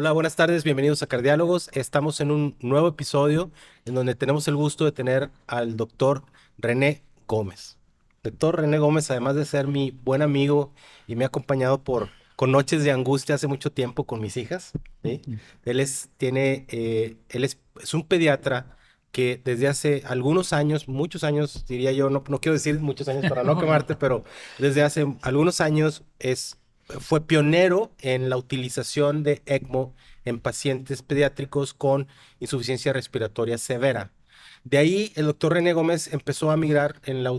Hola, buenas tardes, bienvenidos a Cardiálogos. Estamos en un nuevo episodio en donde tenemos el gusto de tener al doctor René Gómez. Doctor René Gómez, además de ser mi buen amigo y me ha acompañado con noches de angustia hace mucho tiempo con mis hijas, ¿sí? Él es un pediatra que desde hace algunos años, muchos años, diría yo, no quiero decir muchos años para no No, no. quemarte, pero desde hace algunos años fue pionero en la utilización de ECMO en pacientes pediátricos con insuficiencia respiratoria severa. De ahí el doctor René Gómez empezó a migrar en la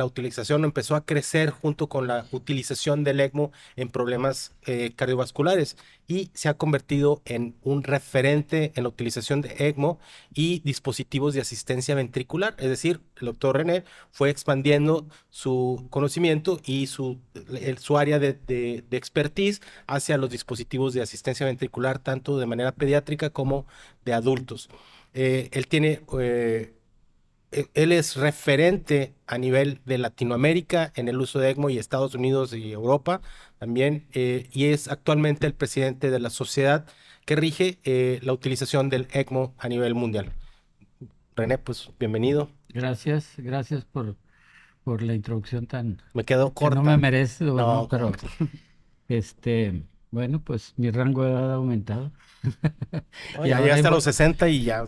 utilización, empezó a crecer junto con la utilización del ECMO en problemas cardiovasculares y se ha convertido en un referente en la utilización de ECMO y dispositivos de asistencia ventricular. Es decir, el doctor René fue expandiendo su conocimiento y su área de expertise hacia los dispositivos de asistencia ventricular, tanto de manera pediátrica como de adultos. Él es referente a nivel de Latinoamérica en el uso de ECMO y Estados Unidos y Europa también, y es actualmente el presidente de la sociedad que rige la utilización del ECMO a nivel mundial. René, pues bienvenido. Gracias por la introducción tan Me quedó que no me corta. merezco, ¿no? No, ¿cómo Pero crees? bueno, pues mi rango de edad ha aumentado No, y ya ahora llegaste a los 60 y ya.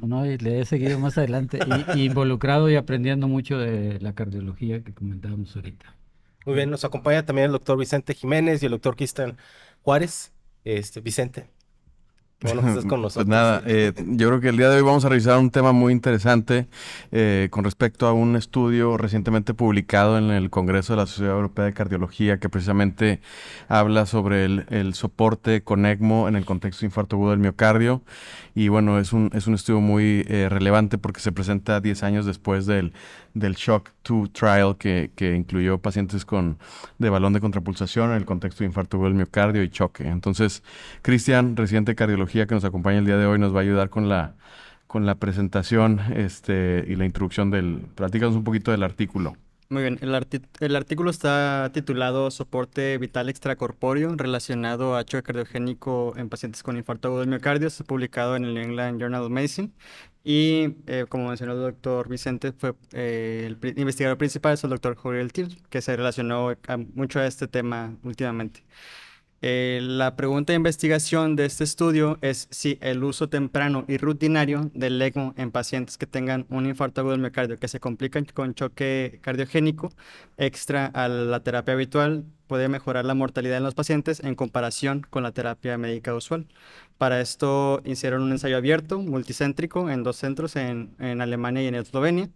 no, y le he seguido más adelante y involucrado y aprendiendo mucho de la cardiología que comentábamos ahorita. Muy bien, nos acompaña también el doctor Vicente Jiménez y el doctor Cristian Juárez. Vicente, qué bueno que estás con Pues nosotros. nada, yo creo que el día de hoy vamos a revisar un tema muy interesante con respecto a un estudio recientemente publicado en el Congreso de la Sociedad Europea de Cardiología que precisamente habla sobre el soporte con ECMO en el contexto de infarto agudo del miocardio. Y bueno, es un estudio muy relevante porque se presenta 10 años después del SHOCK 2 trial que incluyó pacientes de balón de contrapulsación en el contexto de infarto agudo del miocardio y choque. Entonces, Cristian, residente de cardiología que nos acompaña el día de hoy, nos va a ayudar con la presentación y la introducción Platícanos un poquito del artículo. Muy bien, el artículo está titulado Soporte vital extracorpóreo relacionado a choque cardiogénico en pacientes con infarto agudo del miocardio. Está publicado en el New England Journal of Medicine y, como mencionó el doctor Vicente, investigador principal es el doctor Joel Till, que se relacionó mucho a este tema últimamente. La pregunta de investigación de este estudio es si el uso temprano y rutinario del ECMO en pacientes que tengan un infarto agudo del miocardio que se complican con choque cardiogénico extra a la terapia habitual puede mejorar la mortalidad en los pacientes en comparación con la terapia médica usual. Para esto hicieron un ensayo abierto, multicéntrico, en dos centros en Alemania y en Eslovenia,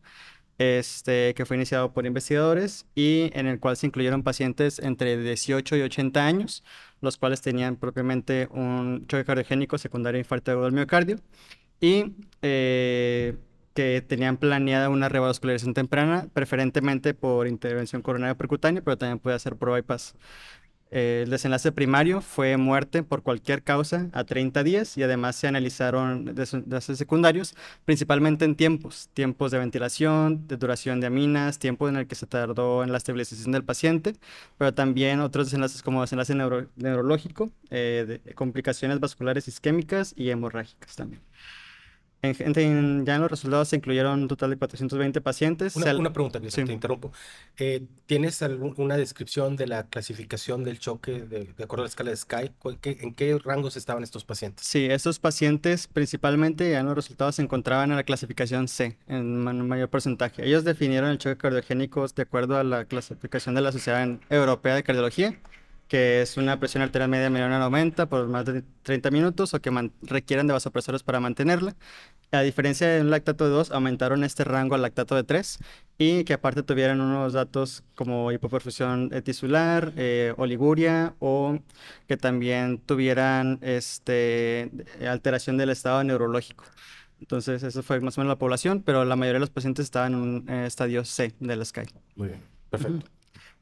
que fue iniciado por investigadores y en el cual se incluyeron pacientes entre 18 y 80 años, los cuales tenían propiamente un choque cardiogénico secundario a infarto agudo del miocardio y que tenían planeada una revascularización temprana, preferentemente por intervención coronaria percutánea, pero también puede ser por bypass. El desenlace primario fue muerte por cualquier causa a 30 días y además se analizaron desenlaces secundarios, principalmente en tiempos de ventilación, de duración de aminas, tiempo en el que se tardó en la estabilización del paciente, pero también otros desenlaces como desenlace neurológico, de complicaciones vasculares isquémicas y hemorrágicas también. Ya en los resultados se incluyeron un total de 420 pacientes. Una pregunta, que Sí. te interrumpo. ¿Tienes alguna descripción de la clasificación del choque de acuerdo a la escala de Sky? ¿En qué rangos estaban estos pacientes? Sí, estos pacientes principalmente ya en los resultados se encontraban en la clasificación C, en mayor porcentaje. Ellos definieron el choque cardiogénico de acuerdo a la clasificación de la Sociedad Europea de Cardiología, que es una presión arterial media menor a 90 por más de 30 minutos o que requieran de vasopresores para mantenerla. A diferencia de un lactato de 2, aumentaron este rango al lactato de 3 y que aparte tuvieran unos datos como hipoperfusión tisular, oliguria o que también tuvieran alteración del estado neurológico. Entonces, eso fue más o menos la población, pero la mayoría de los pacientes estaban en un estadio C de la SCAI. Muy bien, Ujú. perfecto.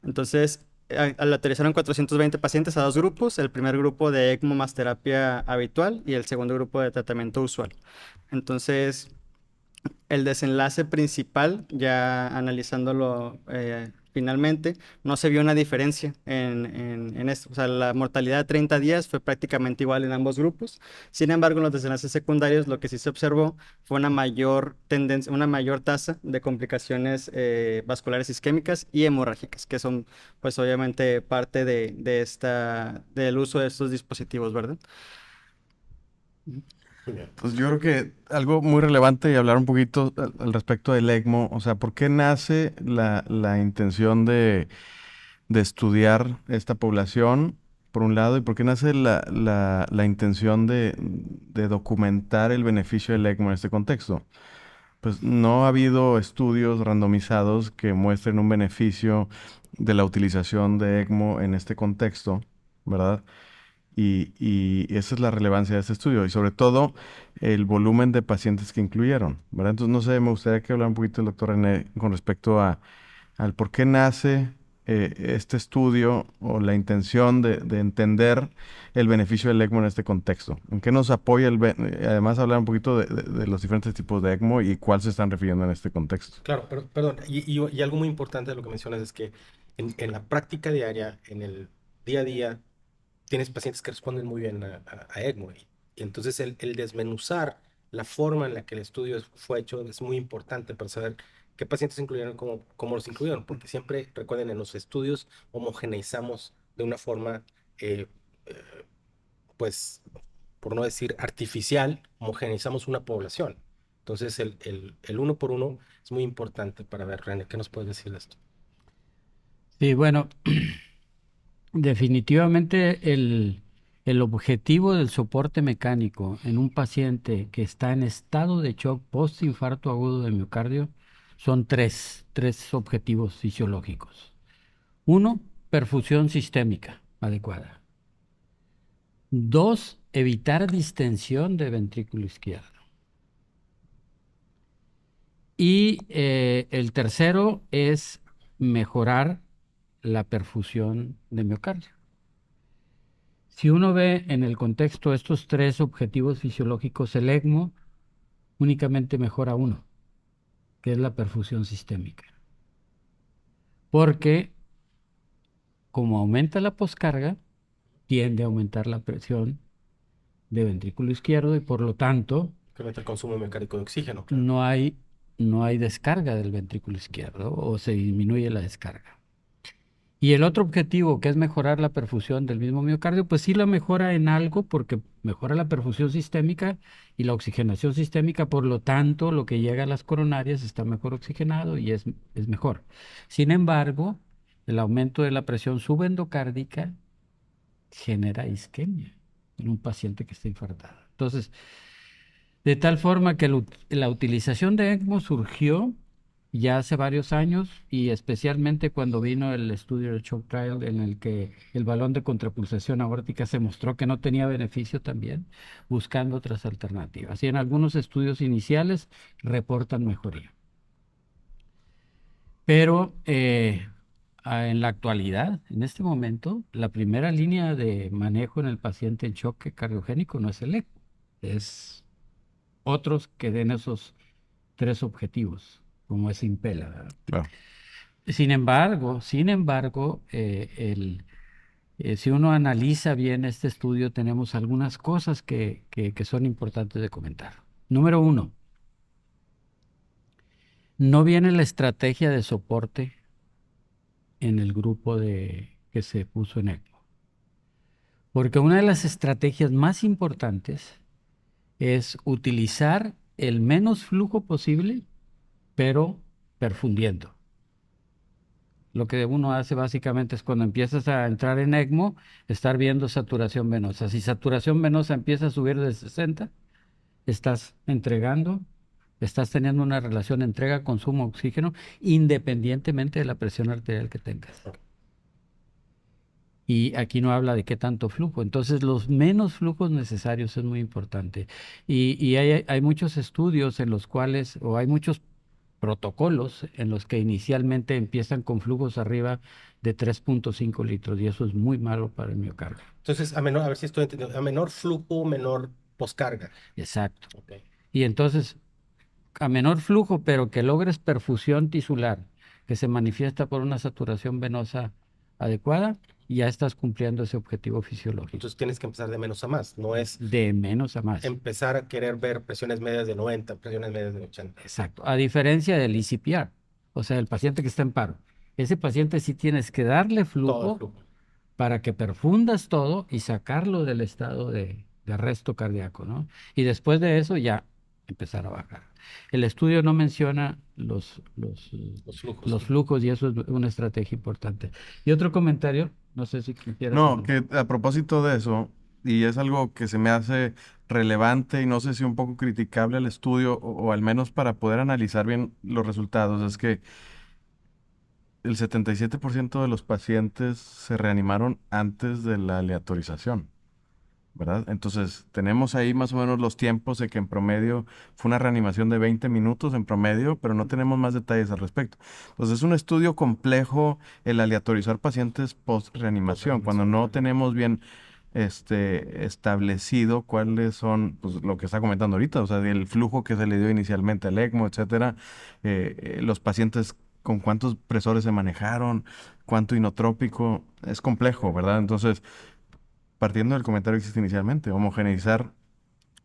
Entonces, autorizaron 420 pacientes a dos grupos, el primer grupo de ECMO más terapia habitual y el segundo grupo de tratamiento usual. Entonces, el desenlace principal, ya analizándolo finalmente no se vio una diferencia en esto. O sea, la mortalidad de 30 días fue prácticamente igual en ambos grupos. Sin embargo, en los desenlaces secundarios lo que sí se observó fue una mayor tendencia, una mayor tasa de complicaciones vasculares isquémicas y hemorrágicas, que son pues obviamente parte del uso de estos dispositivos, ¿verdad? Muy bien. Pues yo creo que algo muy relevante y hablar un poquito al respecto del ECMO, o sea, ¿por qué nace la intención de estudiar esta población, por un lado, y por qué nace la intención de documentar el beneficio del ECMO en este contexto? Pues no ha habido estudios randomizados que muestren un beneficio de la utilización de ECMO en este contexto, ¿verdad? Y esa es la relevancia de este estudio y sobre todo el volumen de pacientes que incluyeron, ¿verdad? Entonces, no sé, me gustaría que hablara un poquito el doctor René con respecto al por qué nace este estudio o la intención de entender el beneficio del ECMO en este contexto. ¿En qué nos apoya además hablar un poquito de los diferentes tipos de ECMO y cuál se están refiriendo en este contexto? Claro, pero, perdón, y algo muy importante de lo que mencionas es que en la práctica diaria, en el día a día, tienes pacientes que responden muy bien a ECMO. Y entonces el desmenuzar la forma en la que el estudio fue hecho es muy importante para saber qué pacientes se incluyeron, cómo los incluyeron, porque siempre, recuerden, en los estudios homogeneizamos de una forma, eh, eh, pues, por no decir artificial, homogeneizamos una población. Entonces el uno por uno es muy importante para ver, René, ¿qué nos puedes decir de esto? Sí, bueno, definitivamente el objetivo del soporte mecánico en un paciente que está en estado de shock post-infarto agudo de miocardio son tres objetivos fisiológicos. Uno, perfusión sistémica adecuada. Dos, evitar distensión de ventrículo izquierdo. Y el tercero es mejorar la perfusión de miocardio. Si uno ve en el contexto estos tres objetivos fisiológicos, el ECMO únicamente mejora uno, que es la perfusión sistémica. Porque como aumenta la poscarga, tiende a aumentar la presión de ventrículo izquierdo y por lo tanto Incrementa el consumo mecánico de oxígeno, claro. no hay descarga del ventrículo izquierdo o se disminuye la descarga. Y el otro objetivo, que es mejorar la perfusión del mismo miocardio, pues sí la mejora en algo porque mejora la perfusión sistémica y la oxigenación sistémica, por lo tanto, lo que llega a las coronarias está mejor oxigenado y es mejor. Sin embargo, el aumento de la presión subendocárdica genera isquemia en un paciente que está infartado. Entonces, de tal forma que la utilización de ECMO surgió ya hace varios años y especialmente cuando vino el estudio del Shock Trial en el que el balón de contrapulsación aórtica se mostró que no tenía beneficio también, buscando otras alternativas. Y en algunos estudios iniciales reportan mejoría. Pero en la actualidad, en este momento, la primera línea de manejo en el paciente en choque cardiogénico no es el ECMO, es otros que den esos tres objetivos, como es Impela, ¿verdad? Claro. Sin embargo, si uno analiza bien este estudio, tenemos algunas cosas que son importantes de comentar. Número uno, no viene la estrategia de soporte en el grupo que se puso en ECMO. Porque una de las estrategias más importantes es utilizar el menos flujo posible, pero perfundiendo. Lo que uno hace básicamente es cuando empiezas a entrar en ECMO, estar viendo saturación venosa. Si saturación venosa empieza a subir de 60, estás teniendo una relación entrega-consumo de oxígeno independientemente de la presión arterial que tengas. Y aquí no habla de qué tanto flujo. Entonces, los menos flujos necesarios es muy importante. Y hay muchos estudios en los cuales, o hay muchos protocolos en los que inicialmente empiezan con flujos arriba de 3.5 litros, y eso es muy malo para el miocardio. Entonces, a ver si estoy entendiendo, a menor flujo, menor poscarga. Exacto. Ok. Y entonces, a menor flujo, pero que logres perfusión tisular, que se manifiesta por una saturación venosa adecuada, y ya estás cumpliendo ese objetivo fisiológico. Entonces tienes que empezar de menos a más. No es De menos a más. empezar a querer ver presiones medias de 90, presiones medias de 80. Exacto. A diferencia del ECPR, o sea, el paciente que está en paro. Ese paciente sí tienes que darle Todo el flujo flujo. para que perfundas todo y sacarlo del estado de arresto cardíaco, ¿no? Y después de eso ya empezar a bajar. El estudio no menciona Los flujos. los flujos, y eso es una estrategia importante. Y otro comentario, no sé si quisieras. No, que a propósito de eso, y es algo que se me hace relevante y no sé si un poco criticable al estudio, o al menos para poder analizar bien los resultados, es que el 77% de los pacientes se reanimaron antes de la aleatorización, ¿verdad? Entonces, tenemos ahí más o menos los tiempos de que en promedio fue una reanimación de 20 minutos en promedio, pero no tenemos más detalles al respecto. Entonces, es un estudio complejo el aleatorizar pacientes post-reanimación, cuando no tenemos bien establecido cuáles son, pues, lo que está comentando ahorita, o sea, el flujo que se le dio inicialmente al ECMO, etcétera, los pacientes con cuántos presores se manejaron, cuánto inotrópico, es complejo, ¿verdad? Entonces, partiendo del comentario que hiciste inicialmente, homogeneizar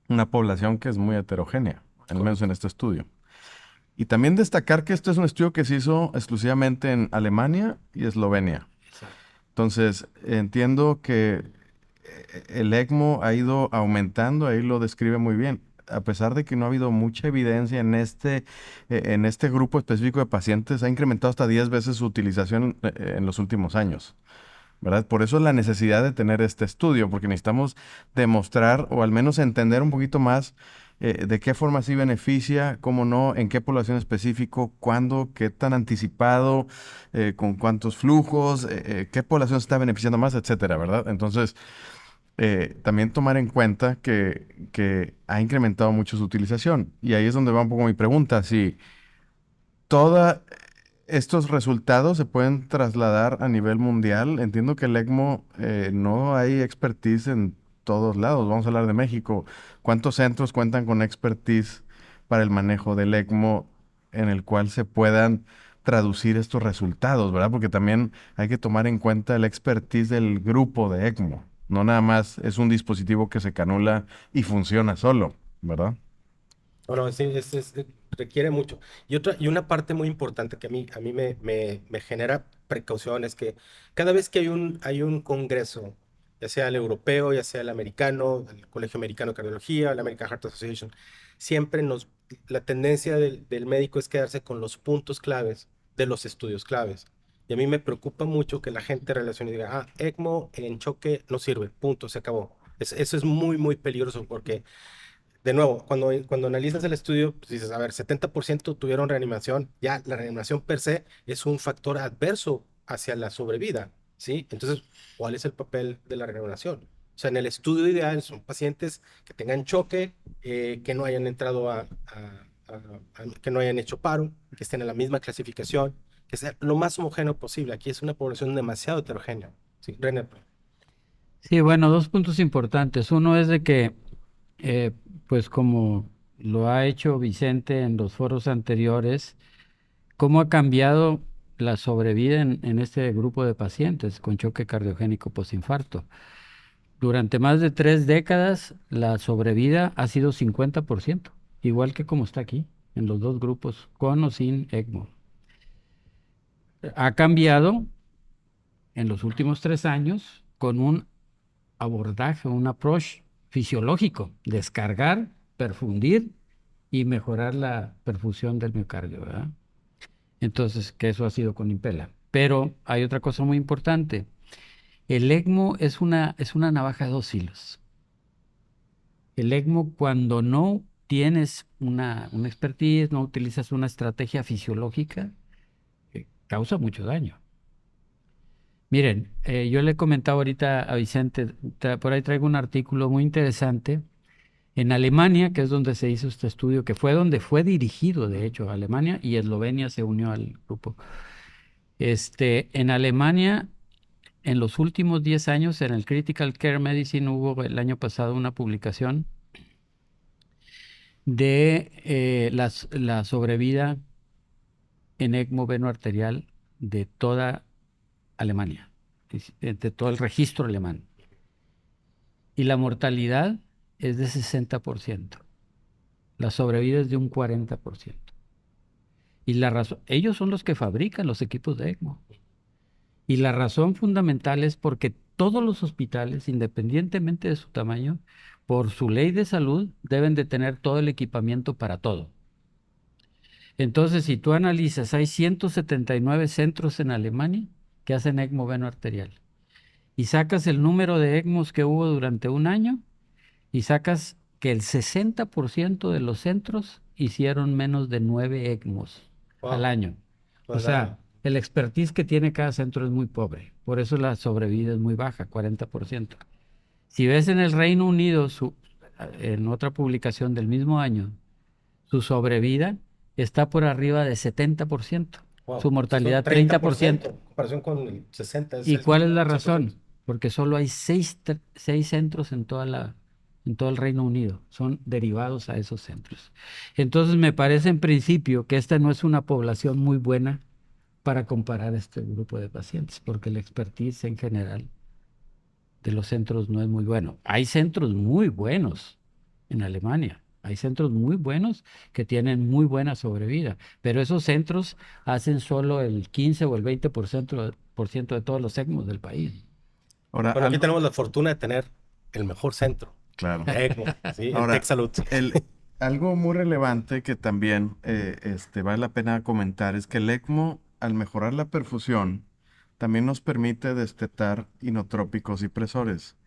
una población que es muy heterogénea, al menos en este estudio. Y también destacar que este es un estudio que se hizo exclusivamente en Alemania y Eslovenia. Entonces, entiendo que el ECMO ha ido aumentando, ahí lo describe muy bien. A pesar de que no ha habido mucha evidencia en este grupo específico de pacientes, ha incrementado hasta 10 veces su utilización en los últimos años, ¿verdad? Por eso la necesidad de tener este estudio, porque necesitamos demostrar o al menos entender un poquito más de qué forma sí beneficia, cómo no, en qué población específico, cuándo, qué tan anticipado, con cuántos flujos, qué población se está beneficiando más, etcétera, ¿verdad? Entonces, también tomar en cuenta que ha incrementado mucho su utilización. Y ahí es donde va un poco mi pregunta, si todos estos resultados se pueden trasladar a nivel mundial. Entiendo que el ECMO no hay expertise en todos lados. Vamos a hablar de México. ¿Cuántos centros cuentan con expertise para el manejo del ECMO en el cual se puedan traducir estos resultados, ¿verdad? Porque también hay que tomar en cuenta el expertise del grupo de ECMO. No nada más es un dispositivo que se canula y funciona solo, ¿verdad? Bueno, sí, requiere mucho. Y una parte muy importante que a mí me genera precaución es que cada vez que hay un congreso, ya sea el europeo, ya sea el americano, el Colegio Americano de Cardiología, la American Heart Association, siempre la tendencia del médico es quedarse con los puntos claves de los estudios claves. Y a mí me preocupa mucho que la gente relacione y diga, ECMO en choque no sirve, punto, se acabó. Eso es muy, muy peligroso porque de nuevo, cuando analizas el estudio, pues dices, a ver, 70% tuvieron reanimación, ya la reanimación per se es un factor adverso hacia la sobrevida, ¿sí? Entonces, ¿cuál es el papel de la reanimación? O sea, en el estudio ideal son pacientes que tengan choque, que no hayan entrado que no hayan hecho paro, que estén en la misma clasificación, que sea lo más homogéneo posible. Aquí es una población demasiado heterogénea, ¿sí? René. Sí, bueno, dos puntos importantes. Uno es de que, pues como lo ha hecho Vicente en los foros anteriores, cómo ha cambiado la sobrevida en este grupo de pacientes con choque cardiogénico postinfarto. Durante más de 3 décadas, la sobrevida ha sido 50%, igual que como está aquí, en los dos grupos, con o sin ECMO. Ha cambiado en los últimos 3 años con un abordaje, un approach fisiológico, descargar, perfundir y mejorar la perfusión del miocardio, ¿verdad? Entonces, que eso ha sido con Impela. Pero hay otra cosa muy importante. El ECMO es una navaja de dos filos. El ECMO, cuando no tienes una expertise, no utilizas una estrategia fisiológica, causa mucho daño. Miren, yo le he comentado ahorita a Vicente, por ahí traigo un artículo muy interesante. En Alemania, que es donde se hizo este estudio, que fue donde fue dirigido, de hecho, Alemania, y Eslovenia se unió al grupo. En Alemania, en los últimos 10 años, en el Critical Care Medicine hubo el año pasado una publicación de la sobrevida en ECMO venoarterial de toda Alemania, de todo el registro alemán. Y la mortalidad es de 60%. La sobrevida es de un 40%. Y la razón, ellos son los que fabrican los equipos de ECMO. Y la razón fundamental es porque todos los hospitales, independientemente de su tamaño, por su ley de salud, deben de tener todo el equipamiento para todo. Entonces, si tú analizas, hay 179 centros en Alemania que hacen ECMO venoarterial. Y sacas el número de ECMOs que hubo durante un año y sacas que el 60% de los centros hicieron menos de 9 ECMOs al Wow. año. O Pues sea, nada. el expertise que tiene cada centro es muy pobre. Por eso la sobrevida es muy baja, 40%. Si ves en el Reino Unido, en otra publicación del mismo año, su sobrevida está por arriba de 70%. Wow. Su Son mortalidad 30%. 30%. En comparación con el 60. ¿Y cuál es la 100%. razón? Porque solo hay seis centros en todo el Reino Unido. Son derivados a esos centros. Entonces me parece en principio que esta no es una población muy buena para comparar este grupo de pacientes, porque el expertise en general de los centros no es muy bueno. Hay centros muy buenos en Alemania. Hay centros muy buenos que tienen muy buena sobrevida, pero esos centros hacen solo el 15 o el 20% de todos los ECMOs del país. Ahora, Bueno, aquí tenemos la fortuna de tener el mejor centro claro. de ECMO, ¿sí? En Ahora, TechSalud. algo muy relevante que también vale la pena comentar es que el ECMO, al mejorar la perfusión, también nos permite destetar inotrópicos y presores,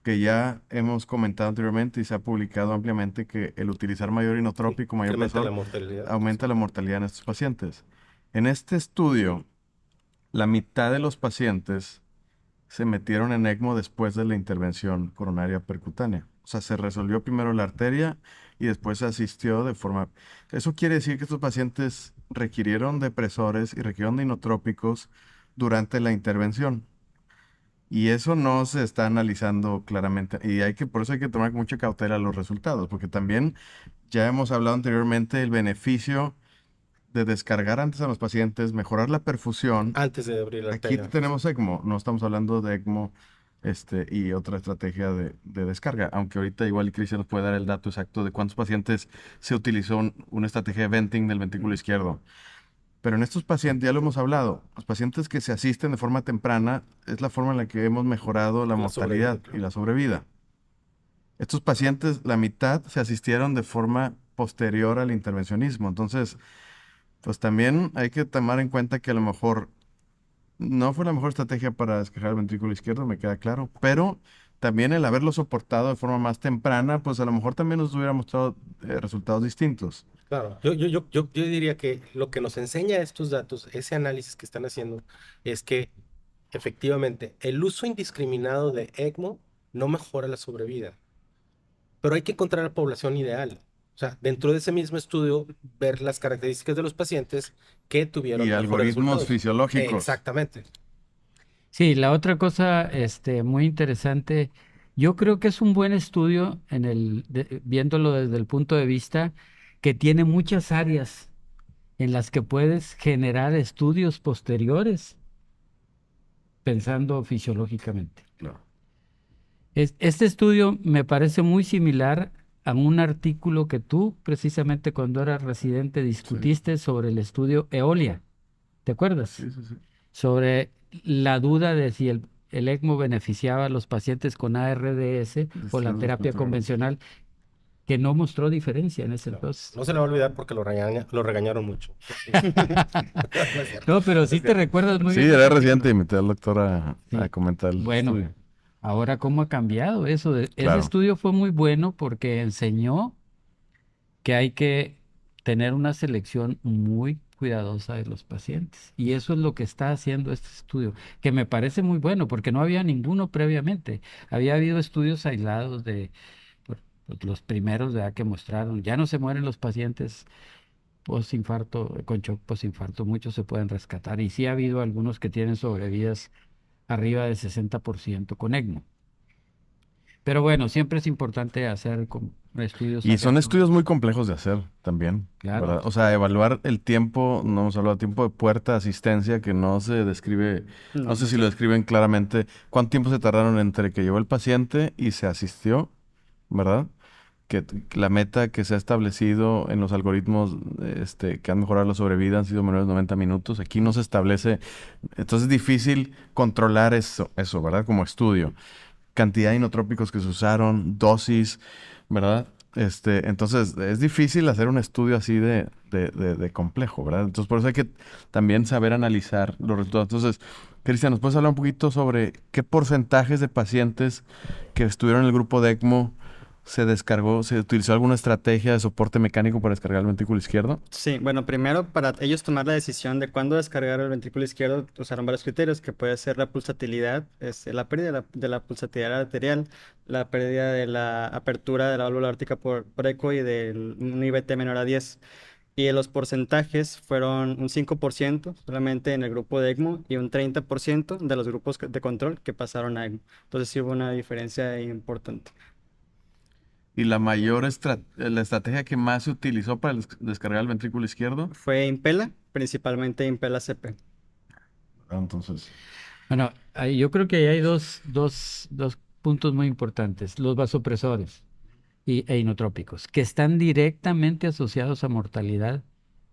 que ya hemos comentado anteriormente y se ha publicado ampliamente que el utilizar mayor inotrópico, mayor Incrementa la presor, mortalidad. aumenta la mortalidad en estos pacientes. En este estudio, la mitad de los pacientes se metieron en ECMO después de la intervención coronaria percutánea. O sea, se resolvió primero la arteria y después se asistió de forma... Eso quiere decir que estos pacientes requirieron depresores y requirieron de inotrópicos durante la intervención. Y eso no se está analizando claramente. Por eso hay que tomar con mucha cautela los resultados, porque también ya hemos hablado anteriormente del beneficio de descargar antes a los pacientes, mejorar la perfusión. Antes de abrir la Aquí arteria. tenemos ECMO, no estamos hablando de ECMO y otra estrategia de descarga, aunque ahorita igual Cristian nos puede dar el dato exacto de cuántos pacientes se utilizó una estrategia de venting del ventrículo izquierdo. Pero en estos pacientes, ya lo hemos hablado, los pacientes que se asisten de forma temprana es la forma en la que hemos mejorado la mortalidad sobrevida, claro. y la sobrevida. Estos pacientes, la mitad se asistieron de forma posterior al intervencionismo. Entonces, pues también hay que tomar en cuenta que a lo mejor no fue la mejor estrategia para descargar el ventrículo izquierdo, me queda claro, pero también el haberlo soportado de forma más temprana, pues a lo mejor también nos hubiera mostrado resultados distintos. Claro, yo diría que lo que nos enseña estos datos, ese análisis que están haciendo, es que efectivamente el uso indiscriminado de ECMO no mejora la sobrevida, pero hay que encontrar la población ideal. O sea, dentro de ese mismo estudio, ver las características de los pacientes que tuvieron Y mejores algoritmos resultados. fisiológicos. Exactamente. Sí, la otra cosa muy interesante, yo creo que es un buen estudio viéndolo desde el punto de vista que tiene muchas áreas en las que puedes generar estudios posteriores pensando fisiológicamente. Claro. Este estudio me parece muy similar a un artículo que tú, precisamente cuando eras residente, discutiste sobre el estudio Eolia. ¿Te acuerdas? Sí, sí, sí. Sobre la duda de si el ECMO beneficiaba a los pacientes con ARDS o la terapia convencional, que no mostró diferencia en ese entonces. No se le va a olvidar porque lo regañaron mucho. Sí. No es cierto. No, pero sí te recuerdas muy Sí, bien. era residente y invité al doctor Sí. a comentar el Bueno, estudio. ahora cómo ha cambiado eso. Ese Claro. estudio fue muy bueno porque enseñó que hay que tener una selección muy cuidadosa de los pacientes. Y eso es lo que está haciendo este estudio, que me parece muy bueno porque no había ninguno previamente. Había habido estudios aislados pues, los primeros que mostraron, ya no se mueren los pacientes postinfarto, con shock postinfarto, muchos se pueden rescatar. Y sí ha habido algunos que tienen sobrevidas arriba del 60% con ECMO. Pero bueno, siempre es importante hacer estudios. Y son estudios muy complejos de hacer también, Claro. ¿verdad? O sea, evaluar el tiempo, no hemos hablado de tiempo de puerta, asistencia, que no se describe, no No, sé si lo describen claramente, cuánto tiempo se tardaron entre que llegó el paciente y se asistió, ¿verdad? Que la meta que se ha establecido en los algoritmos que han mejorado la sobrevida han sido menores de 90 minutos. Aquí no se establece, entonces es difícil controlar eso, ¿verdad? Como estudio. Cantidad de inotrópicos que se usaron, dosis, ¿verdad? Entonces es difícil hacer un estudio así de complejo, ¿verdad? Entonces por eso hay que también saber analizar los resultados. Entonces, Cristian, ¿nos puedes hablar un poquito sobre qué porcentajes de pacientes que estuvieron en el grupo de ECMO se utilizó alguna estrategia de soporte mecánico para descargar el ventrículo izquierdo? sí, bueno, primero para ellos tomar la decisión de cuándo descargar el ventrículo izquierdo, usaron varios criterios, que puede ser la pulsatilidad, la pérdida de la pulsatilidad arterial, la pérdida de la apertura de la válvula aórtica por eco y del un IVT menor a 10. Y los porcentajes fueron un 5% solamente en el grupo de ECMO y un 30% de los grupos de control que pasaron a ECMO. Entonces sí hubo una diferencia importante. Y la estrategia que más se utilizó para descargar el ventrículo izquierdo. Fue Impela, principalmente Impela CP. Entonces, Bueno, yo creo que ahí hay dos puntos muy importantes. Los vasopresores e inotrópicos, que están directamente asociados a mortalidad.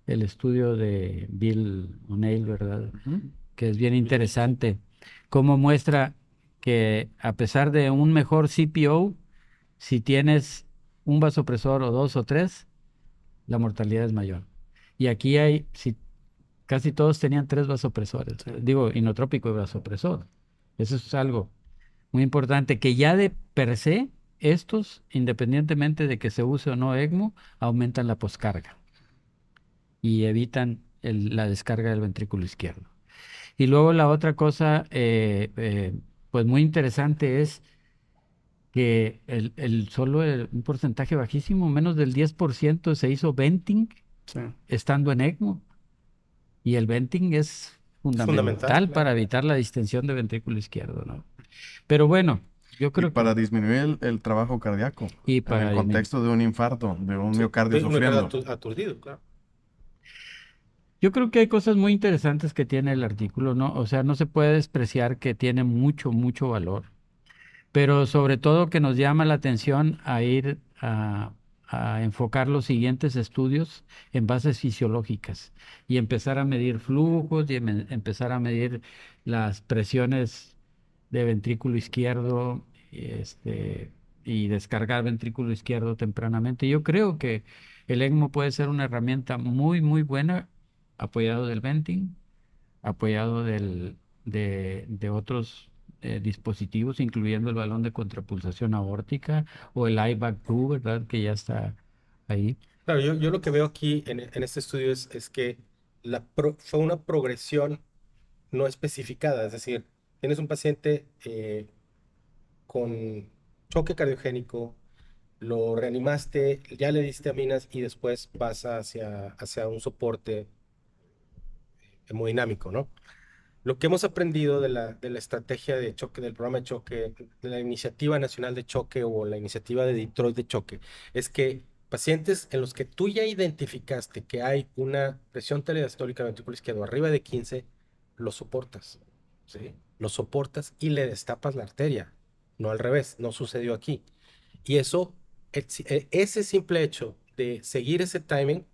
El estudio de Bill O'Neill, ¿verdad? Que es bien interesante, cómo muestra que a pesar de un mejor CPO, si tienes un vasopresor o dos o tres, la mortalidad es mayor. Y aquí si casi todos tenían tres vasopresores, digo, inotrópico y vasopresor. Eso es algo muy importante, que ya de per se, estos, independientemente de que se use o no ECMO, aumentan la poscarga y evitan la descarga del ventrículo izquierdo. Y luego la otra cosa, pues muy interesante es que un porcentaje bajísimo, menos del 10% se hizo venting Sí. estando en ECMO. Y el venting es fundamental Fundamental, para claro. evitar la distensión de ventrículo izquierdo, ¿no? Pero bueno, yo y creo para que... disminuir el trabajo cardíaco Y en para el contexto de un infarto, de un miocardio Sí, un miocardio sufriendo. aturdido, claro. Yo creo que hay cosas muy interesantes que tiene el artículo, ¿no? O sea, no se puede despreciar que tiene mucho, mucho valor, pero sobre todo que nos llama la atención a ir a enfocar los siguientes estudios en bases fisiológicas y empezar a medir flujos y empezar a medir las presiones de ventrículo izquierdo, y descargar ventrículo izquierdo tempranamente. Yo creo que el ECMO puede ser una herramienta muy, muy buena, apoyado del venting, apoyado de otros dispositivos, incluyendo el balón de contrapulsación aórtica o el IVAC-2, ¿verdad? Que ya está ahí. Claro, yo lo que veo aquí en este estudio es que fue una progresión no especificada, es decir, tienes un paciente con choque cardiogénico, lo reanimaste, ya le diste aminas y después pasa hacia un soporte hemodinámico, ¿no? Lo que hemos aprendido de la estrategia de choque, del programa de choque, de la Iniciativa Nacional de Choque o la Iniciativa de Detroit de Choque, es que pacientes en los que tú ya identificaste que hay una presión telediastólica ventrículo izquierdo arriba de 15, lo soportas, ¿sí? Lo soportas y le destapas la arteria, no al revés, no sucedió aquí. Y eso, ese simple hecho de seguir ese timing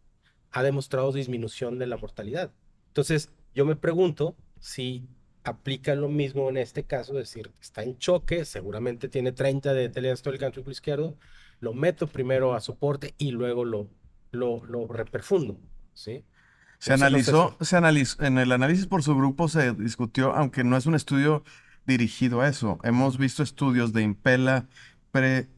ha demostrado disminución de la mortalidad. Entonces, yo me pregunto si aplica lo mismo en este caso, es decir, está en choque, seguramente tiene 30 de telediastólica ventrículo izquierdo, lo meto primero a soporte y luego lo reperfundo, ¿sí? Entonces, no sé si... En el análisis por subgrupo se discutió, aunque no es un estudio dirigido a eso. Hemos visto estudios de Impela pre,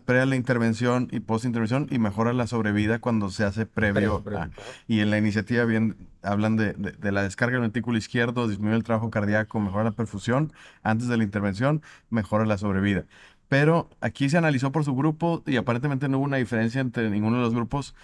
pre a la intervención y post intervención y mejora la sobrevida cuando se hace previo Previo, a. ajá. Y en la iniciativa bien hablan de la descarga del ventrículo izquierdo, disminuye el trabajo cardíaco, mejora la perfusión antes de la intervención, mejora la sobrevida. Pero aquí se analizó por subgrupo y aparentemente no hubo una diferencia entre ninguno de los grupos,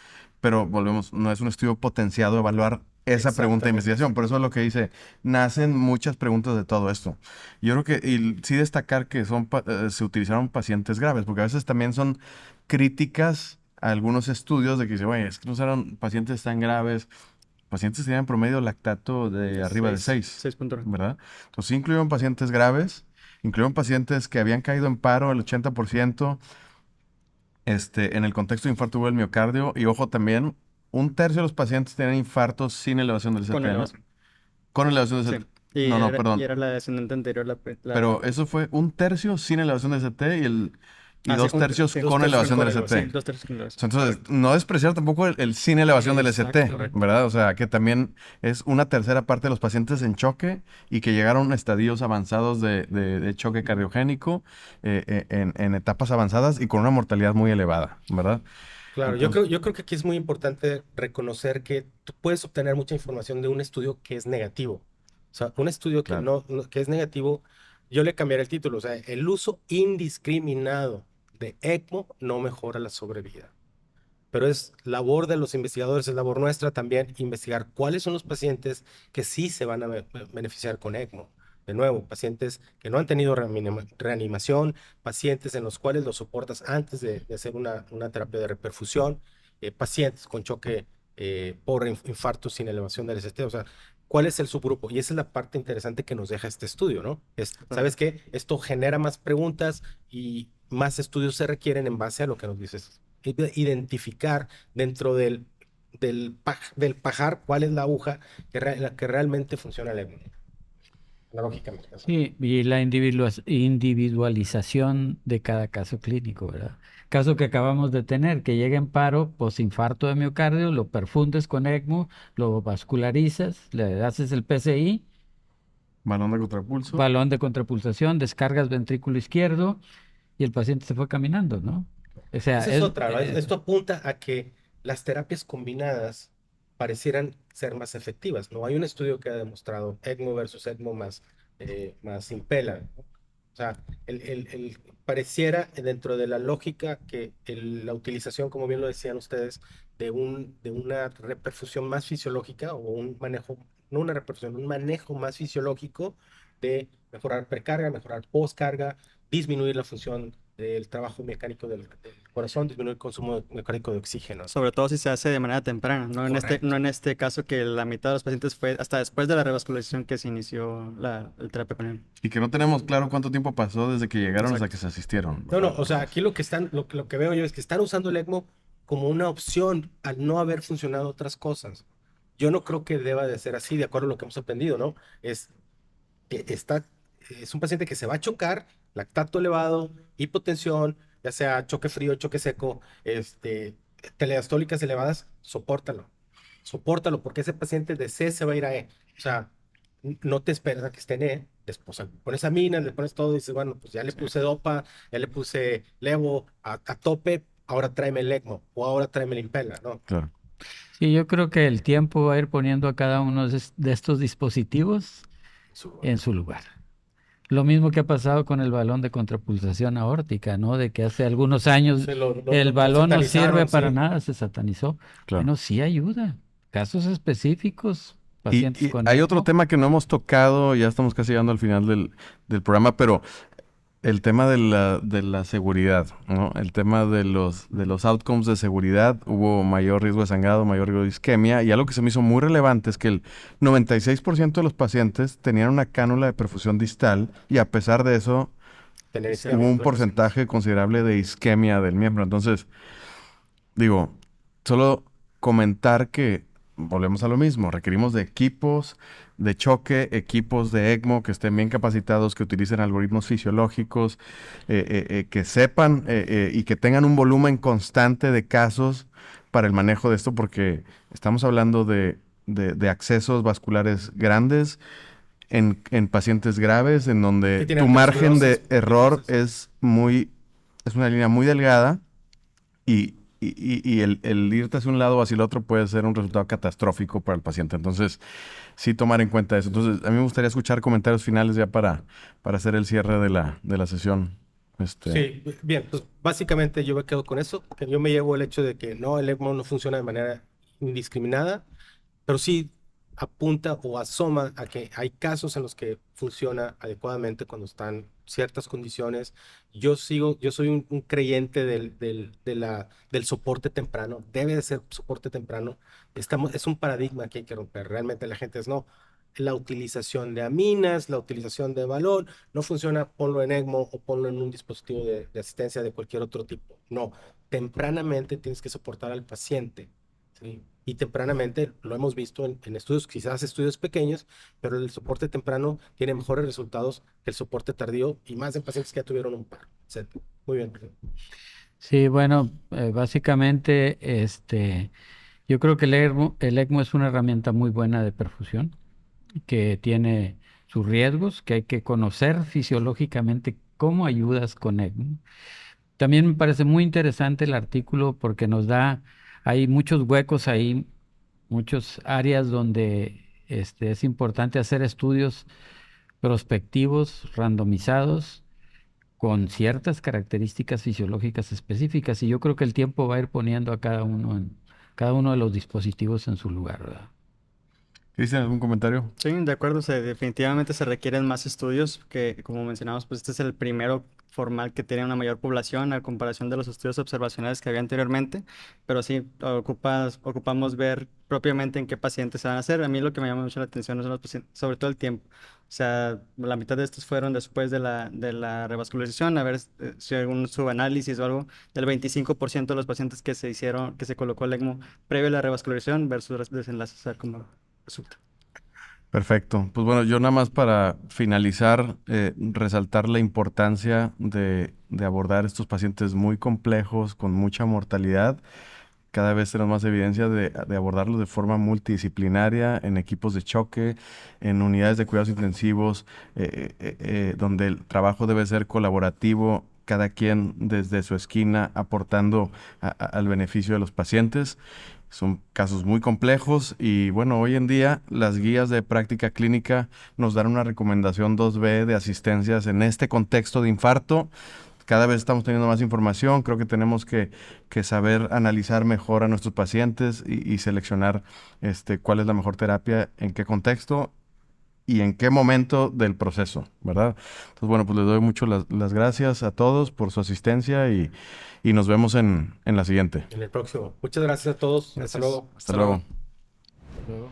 pero volvemos, no es un estudio potenciado a evaluar esa pregunta de Exactamente. investigación. Por eso es lo que dice, nacen muchas preguntas de todo esto. Yo creo que, y sí destacar que se utilizaron pacientes graves, porque a veces también son críticas a algunos estudios de que dicen, oye, es que no usaron pacientes tan graves, pacientes que tenían promedio lactato de arriba de 6, 6.9. ¿verdad? Entonces sí incluyeron pacientes graves, incluyeron pacientes que habían caído en paro, el 80%, en el contexto de infarto agudo del miocardio, y ojo también, un tercio de los pacientes tenían infartos sin elevación del Con CT, ¿no? elevación. Con elevación del Sí. CT. Y No, no, era, perdón. y era la descendente anterior, Pero eso fue un tercio sin elevación del CT y Ah, sí, dos tercios sí, con 2 tercios elevación con del elevación. sí, ST. 2 tercios con elevación. Entonces, Correcto. no despreciar tampoco el sin elevación del ST, Exacto. ¿verdad? O sea, que también es una tercera parte de los pacientes en choque y que llegaron a estadios avanzados de choque cardiogénico en etapas avanzadas y con una mortalidad muy elevada, ¿verdad? Claro, Entonces, yo creo que aquí es muy importante reconocer que tú puedes obtener mucha información de un estudio que es negativo. O sea, un estudio que claro. que es negativo, yo le cambiaré el título. O sea, el uso indiscriminado de ECMO no mejora la sobrevida. Pero es labor de los investigadores, es labor nuestra también investigar cuáles son los pacientes que sí se van a beneficiar con ECMO. De nuevo, pacientes que no han tenido reanimación, pacientes en los cuales los soportas antes de hacer una terapia de reperfusión, pacientes con choque por infarto sin elevación del ST. O sea, ¿cuál es el subgrupo? Y esa es la parte interesante que nos deja este estudio, ¿no? ¿Sabes qué? Esto genera más preguntas y más estudios se requieren en base a lo que nos dices, identificar dentro del pajar cuál es la aguja la que realmente funciona analógicamente. Sí, y la individualización de cada caso clínico, ¿verdad? Caso que acabamos de tener, que llega en paro, posinfarto de miocardio, lo perfundes con ECMO, lo vascularizas, le haces el PCI, Balón de contrapulso. balón de contrapulsación, descargas ventrículo izquierdo y el paciente se fue caminando, ¿no? O sea, Esa es otra, ¿no? Esto apunta a que las terapias combinadas parecieran ser más efectivas, ¿no? Hay un estudio que ha demostrado ECMO versus ECMO más Impella, ¿no? O sea, pareciera dentro de la lógica que la utilización, como bien lo decían ustedes, de una reperfusión más fisiológica o un manejo, no una reperfusión, un manejo más fisiológico de mejorar precarga, mejorar postcarga, disminuir la función del trabajo mecánico del corazón, disminuir el consumo mecánico de oxígeno. Sobre todo si se hace de manera temprana, Correcto. no en este caso que la mitad de los pacientes fue hasta después de la revascularización que se inició el terapia con él. Y que no tenemos claro cuánto tiempo pasó desde que llegaron hasta Exacto. que se asistieron, No, no, ¿verdad? o sea, aquí lo que veo yo es que están usando el ECMO como una opción al no haber funcionado otras cosas. Yo no creo que deba de ser así, de acuerdo a lo que hemos aprendido, ¿no? Es que es un paciente que se va a chocar, lactato elevado, hipotensión, ya sea choque frío, choque seco, telediastólicas elevadas, sopórtalo. Sopórtalo, porque ese paciente de C se va a ir a E. O sea, no te esperas a que esté en E, después le pones aminas, le pones todo y dices, bueno, pues ya le puse dopa, ya le puse levo a tope, ahora tráeme el ECMO o ahora tráeme el Impella, ¿no? Claro. sí, yo creo que el tiempo va a ir poniendo a cada uno de estos dispositivos en su lugar. Lo mismo que ha pasado con el balón de contrapulsación aórtica, ¿no? De que hace algunos años el Lo balón no sirve satanizaron, para sí. nada, se satanizó. Claro. Bueno, sí ayuda. Casos específicos, pacientes Y con hay otro ECMO. tema que no hemos tocado, ya estamos casi llegando al final del programa, pero el tema de la seguridad, ¿no? El tema de los outcomes de seguridad, hubo mayor riesgo de sangrado, mayor riesgo de isquemia, y algo que se me hizo muy relevante es que el 96% de los pacientes tenían una cánula de perfusión distal, y a pesar de eso, Tener Sí, hubo un isquemia. porcentaje considerable de isquemia del miembro. Entonces, digo, solo comentar que volvemos a lo mismo, requerimos de equipos de choque, equipos de ECMO que estén bien capacitados, que utilicen algoritmos fisiológicos, que sepan y que tengan un volumen constante de casos para el manejo de esto, porque estamos hablando de accesos vasculares grandes en pacientes graves, en donde Que tu tienen margen de aterosclerosis error múltiples. es una línea muy delgada y el irte hacia un lado o hacia el otro puede ser un resultado catastrófico para el paciente. Entonces, sí tomar en cuenta eso. Entonces, a mí me gustaría escuchar comentarios finales ya para hacer el cierre de la sesión. Sí, bien, pues básicamente yo me quedo con eso, que yo me llevo el hecho de que no, el ECMO no funciona de manera indiscriminada, pero sí apunta o asoma a que hay casos en los que funciona adecuadamente cuando están ciertas condiciones. Yo soy un creyente del soporte temprano. Debe de ser soporte temprano. Es un paradigma que hay que romper. Realmente la gente no. La utilización de aminas, la utilización de balón, no funciona, ponlo en ECMO o ponlo en un dispositivo de asistencia de cualquier otro tipo. No, tempranamente tienes que soportar al paciente. ¿Sí? Y tempranamente lo hemos visto en estudios, quizás estudios pequeños, pero el soporte temprano tiene mejores resultados que el soporte tardío y más en pacientes que ya tuvieron un paro, etcétera. Muy bien. Sí, bueno, básicamente, yo creo que el ECMO es una herramienta muy buena de perfusión, que tiene sus riesgos, que hay que conocer fisiológicamente cómo ayudas con ECMO. También me parece muy interesante el artículo porque hay muchos huecos ahí, muchas áreas donde es importante hacer estudios prospectivos, randomizados, con ciertas características fisiológicas específicas. Y yo creo que el tiempo va a ir poniendo a cada uno de los dispositivos en su lugar, ¿verdad? Cristian, ¿algún comentario? Sí, de acuerdo, definitivamente se requieren más estudios que, como mencionamos, pues este es el primero formal que tiene una mayor población a comparación de los estudios observacionales que había anteriormente, pero sí, ocupamos ver propiamente en qué pacientes se van a hacer. A mí lo que me llama mucho la atención son los pacientes, sobre todo el tiempo. O sea, la mitad de estos fueron después de la revascularización, a ver si hay algún subanálisis o algo, del 25% de los pacientes que se colocó el ECMO previo a la revascularización versus desenlaces, a ver cómo resulta. Perfecto. Pues bueno, yo nada más para finalizar, resaltar la importancia de abordar estos pacientes muy complejos, con mucha mortalidad. Cada vez tenemos más evidencia de abordarlos de forma multidisciplinaria, en equipos de choque, en unidades de cuidados intensivos, donde el trabajo debe ser colaborativo, cada quien desde su esquina aportando al beneficio de los pacientes. Son casos muy complejos y bueno, hoy en día las guías de práctica clínica nos dan una recomendación 2B de asistencias en este contexto de infarto. Cada vez estamos teniendo más información, creo que tenemos que saber analizar mejor a nuestros pacientes y seleccionar cuál es la mejor terapia, en qué contexto y en qué momento del proceso, ¿verdad? Entonces, bueno, pues les doy mucho las gracias a todos por su asistencia y nos vemos en la siguiente. En el próximo. Muchas gracias a todos. Hasta Gracias. luego. Hasta luego. Luego.